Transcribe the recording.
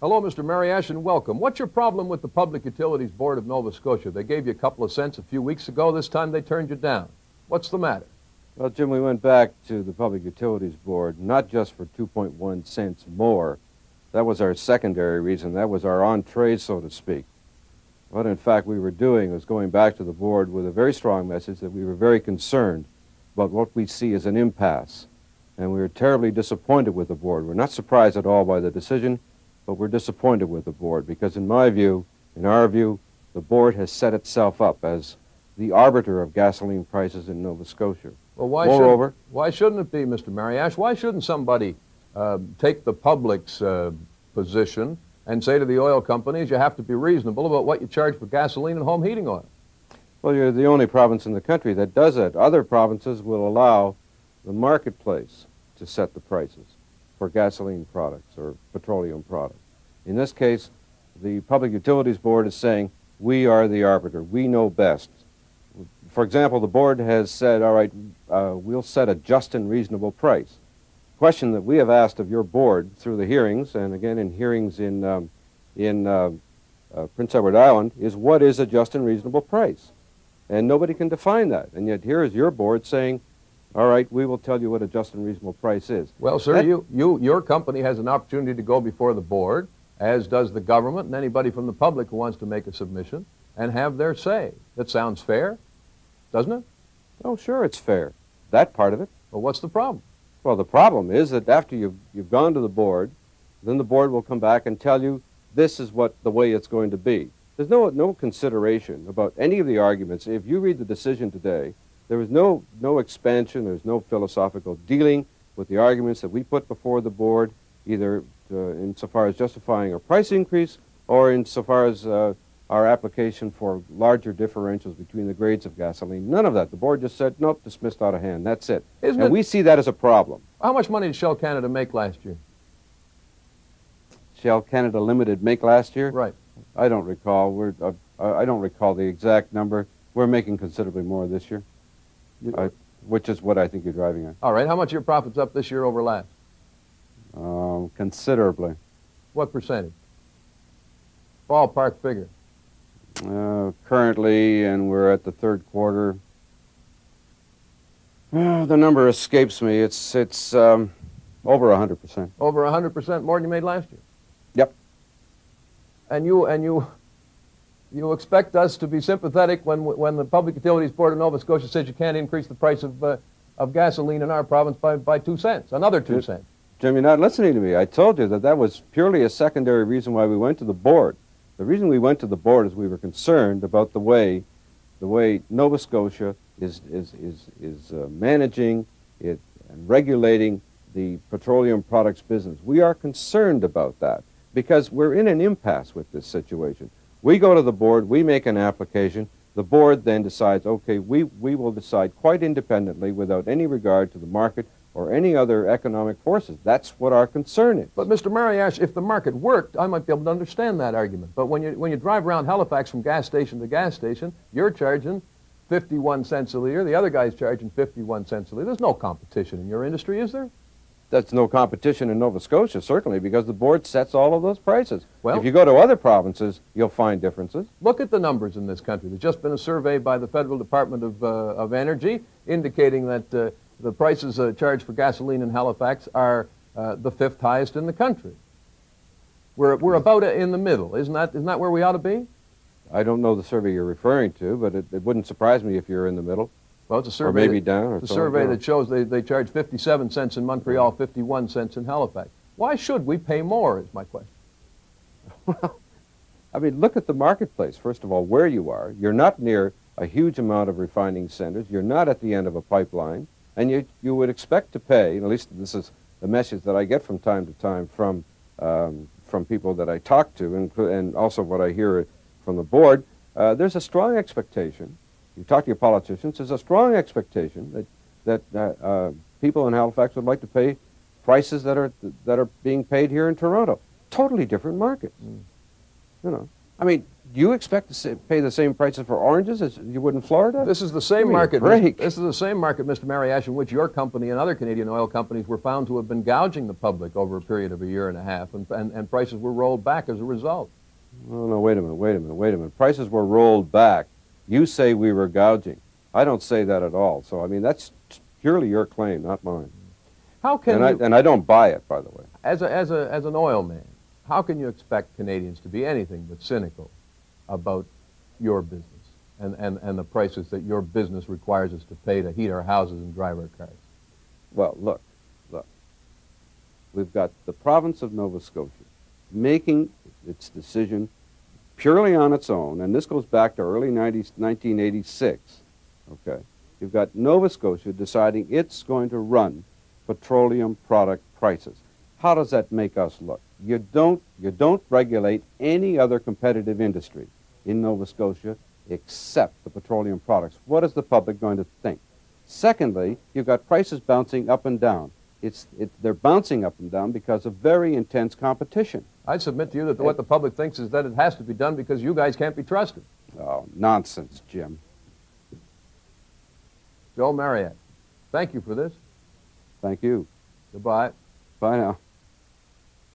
Hello, Mr. Mariash, and welcome. What's your problem with the Public Utilities Board of Nova Scotia? They gave you a couple of cents a few weeks ago. This time they turned you down. What's the matter? Well, Jim, we went back to the Public Utilities Board, not just for 2.1 cents more. That was our secondary reason. That was our entree, so to speak. What, in fact, we were doing was going back to the board with a very strong message that we were very concerned about what we see as an impasse. And we were terribly disappointed with the board. We're not surprised at all by the decision, but we're disappointed with the board because, in my view, in our view, the board has set itself up as the arbiter of gasoline prices in Nova Scotia. Well, why shouldn't it be, Mr. Mariash? Why shouldn't somebody take the public's position and say to the oil companies, you have to be reasonable about what you charge for gasoline and home heating oil? Well, you're the only province in the country that does that. Other provinces will allow the marketplace to set the prices for gasoline products or petroleum products. In this case, the Public Utilities Board is saying, we are the arbiter. We know best. For example, the board has said, all right, we'll set a just and reasonable price. Question that we have asked of your board through the hearings, and again in hearings in Prince Edward Island, is what is a just and reasonable price? And nobody can define that. And yet here is your board saying, all right, we will tell you what a just and reasonable price is. Well, sir, your company has an opportunity to go before the board, as does the government and anybody from the public who wants to make a submission, and have their say. That sounds fair, doesn't it? Oh, sure, it's fair. That part of it. Well, what's the problem? Well, the problem is that after you've gone to the board, then the board will come back and tell you this is what the way it's going to be. There's no consideration about any of the arguments. If you read the decision today, there was no expansion, there's no philosophical dealing with the arguments that we put before the board, either insofar as justifying a price increase or insofar as our application for larger differentials between the grades of gasoline. None of that. The board just said, nope, dismissed out of hand. That's it. And we see that as a problem. How much money did Shell Canada make last year? Shell Canada Limited make last year? Right. I don't recall. I don't recall the exact number. We're making considerably more this year, which is what I think you're driving at. All right. How much are your profits up this year over last? Considerably. What percentage? Ballpark figure. Currently, and we're at the third quarter, the number escapes me. It's over 100%. Over 100% more than you made last year? Yep. And you expect us to be sympathetic when the Public Utilities Board of Nova Scotia says you can't increase the price of gasoline in our province by 2 cents, another 2 cents? Jim, you're not listening to me. I told you that was purely a secondary reason why we went to the board. The reason we went to the board is we were concerned about the way Nova Scotia is managing it and regulating the petroleum products business. We are concerned about that because we're in an impasse with this situation. We go to the board, we make an application, the board then decides, okay, we will decide quite independently without any regard to the market or any other economic forces. That's what our concern is. But, Mr. Mariash, if the market worked, I might be able to understand that argument. But when you drive around Halifax from gas station to gas station, you're charging 51 cents a liter, the other guy's charging 51 cents a liter. There's no competition in your industry, is there? That's no competition in Nova Scotia, certainly, because the board sets all of those prices. Well, if you go to other provinces, you'll find differences. Look at the numbers in this country. There's just been a survey by the Federal Department of Energy indicating that the prices charged for gasoline in Halifax are the 5th highest in the country. We're about in the middle. Isn't that where we ought to be? I don't know the survey you're referring to, but it wouldn't surprise me if you're in the middle. Well, it's a survey. Or maybe down. It's a survey that shows they charge 57 cents in Montreal, 51 cents in Halifax. Why should we pay more, is my question. Well, I mean, look at the marketplace, first of all, where you are. You're not near a huge amount of refining centers. You're not at the end of a pipeline. And you would expect to pay, at least this is the message that I get from time to time from people that I talk to, and also what I hear from the board. There's a strong expectation. You talk to your politicians, there's a strong expectation that people in Halifax would like to pay prices that are being paid here in Toronto. Totally different markets. You know, I mean, do you expect to pay the same prices for oranges as you would in Florida? This is the same Give me a market. break. This is the same market, Mr. Mariash, in which your company and other Canadian oil companies were found to have been gouging the public over a period of a year and a half, and prices were rolled back as a result. Oh, no, wait a minute. Prices were rolled back. You say we were gouging. I don't say that at all. So, I mean, that's purely your claim, not mine. How can And I don't buy it, by the way. as an oil man, how can you expect Canadians to be anything but cynical about your business and the prices that your business requires us to pay to heat our houses and drive our cars? Well, look. We've got the province of Nova Scotia making its decision purely on its own, and this goes back to early 1986, okay? You've got Nova Scotia deciding it's going to run petroleum product prices. How does that make us look? You don't regulate any other competitive industry in Nova Scotia except the petroleum products. What is the public going to think? Secondly, you've got prices bouncing up and down. They're bouncing up and down because of very intense competition. I'd submit to you that what the public thinks is that it has to be done because you guys can't be trusted. Oh, nonsense, Jim. Joel Marriott, thank you for this. Thank you. Goodbye. Bye now.